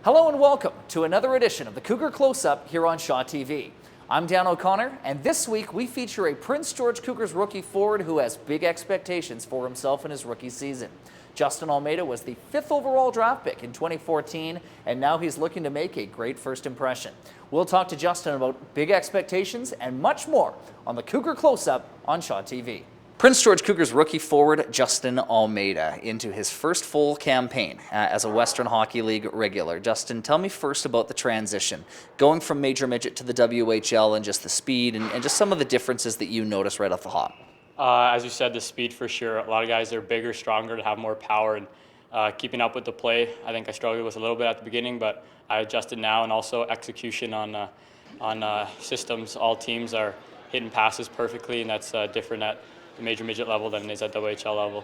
Hello and welcome to another edition of the Cougar Close Up here on Shaw TV. I'm Dan O'Connor, and this week we feature a Prince George Cougars rookie forward who has big expectations for himself in his rookie season. Justin Almeida was the 5th overall draft pick in 2014, and now he's looking to make a great first impression. We'll talk to Justin about big expectations and much more on the Cougar Close Up on Shaw TV. Prince George Cougars rookie forward Justin Almeida into his first full campaign as a Western Hockey League regular. Justin, tell me first about the transition, going from Major Midget to the WHL and just the speed and just some of the differences that you noticed right off the hop. As you said, the speed for sure. A lot of guys are bigger, stronger, to have more power, and keeping up with the play. I think I struggled with a little bit at the beginning, but I adjusted now, and also execution on systems. All teams are hitting passes perfectly, and that's different at the Major Midget level than it is at WHL level.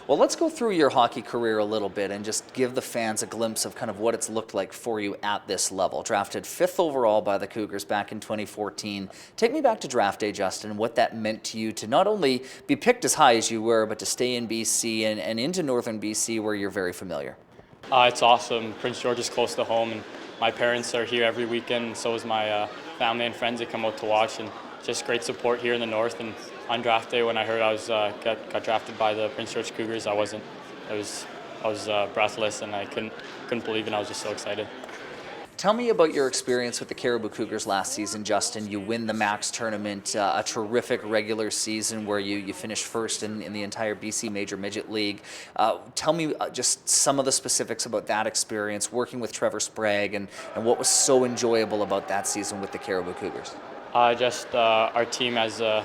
Well, let's go through your hockey career a little bit and just give the fans a glimpse of kind of what it's looked like for you at this level. Drafted 5th overall by the Cougars back in 2014. Take me back to draft day, Justin, and what that meant to you to not only be picked as high as you were, but to stay in BC and into northern BC where you're very familiar. It's awesome. Prince George is close to home, and my parents are here every weekend, and so is my family and friends that come out to watch, and just great support here in the north. And on draft day, when I heard I was got drafted by the Prince George Cougars, I was breathless, and I couldn't believe it. And I was just so excited. Tell me about your experience with the Caribou Cougars last season, Justin. You win the Macs Tournament, a terrific regular season where you finished first in the entire BC Major Midget League. Tell me just some of the specifics about that experience, working with Trevor Sprague, and what was so enjoyable about that season with the Caribou Cougars. Our team as a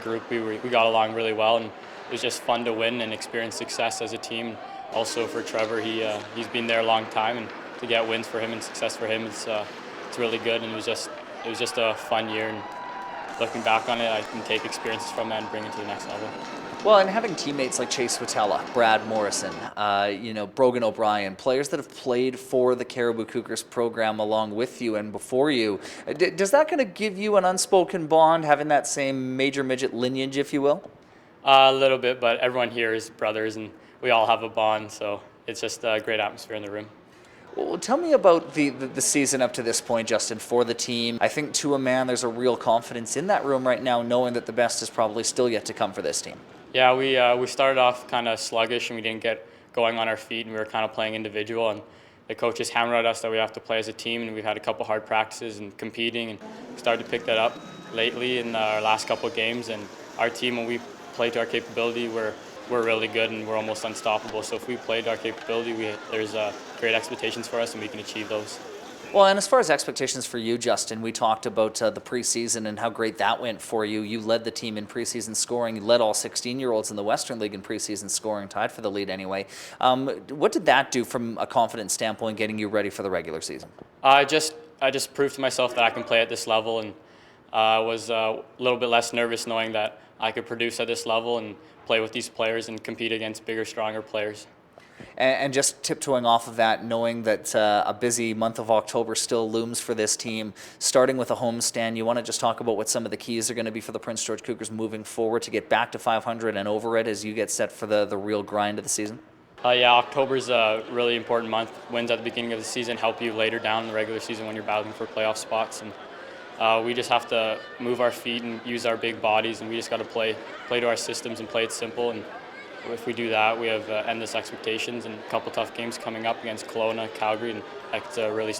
group, we got along really well, and it was just fun to win and experience success as a team. Also for Trevor, he's been there a long time, and to get wins for him and success for him, it's really good. And it was just a fun year. And looking back on it, I can take experiences from that and bring it to the next level. Well, and having teammates like Chase Watella, Brad Morrison, Brogan O'Brien, players that have played for the Caribou Cougars program along with you and before you, does that kind of give you an unspoken bond, having that same Major Midget lineage, if you will? A little bit, but everyone here is brothers, and we all have a bond, so it's just a great atmosphere in the room. Well, tell me about the season up to this point, Justin, for the team. I think to a man there's a real confidence in that room right now, knowing that the best is probably still yet to come for this team. Yeah, we started off kind of sluggish, and we didn't get going on our feet, and we were kind of playing individual, and the coaches hammered at us that we have to play as a team, and we've had a couple hard practices and competing, and we started to pick that up lately in our last couple of games. And our team, when we play to our capability, we're really good, and we're almost unstoppable. So if we play to our capability, there's great expectations for us, and we can achieve those. Well, and as far as expectations for you, Justin, we talked about the preseason and how great that went for you. You led the team in preseason scoring. You led all 16-year-olds in the Western League in preseason scoring, tied for the lead anyway. What did that do from a confidence standpoint, getting you ready for the regular season? I just proved to myself that I can play at this level, and I was a little bit less nervous knowing that I could produce at this level and play with these players and compete against bigger, stronger players. And just tiptoeing off of that, knowing that a busy month of October still looms for this team, starting with a homestand, you want to just talk about what some of the keys are going to be for the Prince George Cougars moving forward to get back to 500 and over it as you get set for the real grind of the season? Yeah, October's a really important month. Wins at the beginning of the season help you later down in the regular season when you're battling for playoff spots. And we just have to move our feet and use our big bodies, and we just got to play to our systems and play it simple. And if we do that, we have endless expectations and a couple tough games coming up against Kelowna, Calgary, and that's a really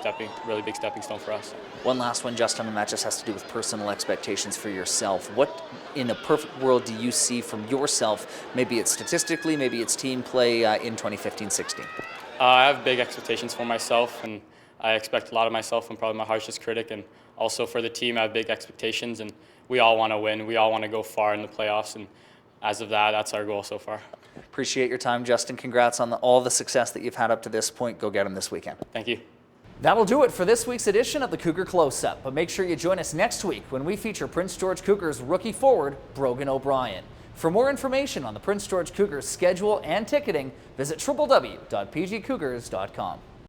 big stepping stone for us. One last one, Justin, and that just has to do with personal expectations for yourself. What, in a perfect world, do you see from yourself? Maybe it's statistically, maybe it's team play in 2015-16. I have big expectations for myself, and I expect a lot of myself. I'm probably my harshest critic, and also for the team, I have big expectations, and we all want to win. We all want to go far in the playoffs, and as of that, that's our goal so far. Appreciate your time, Justin. Congrats on all the success that you've had up to this point. Go get them this weekend. Thank you. That'll do it for this week's edition of the Cougar Close Up. But make sure you join us next week when we feature Prince George Cougars rookie forward Brogan O'Brien. For more information on the Prince George Cougars schedule and ticketing, visit www.pgcougars.com.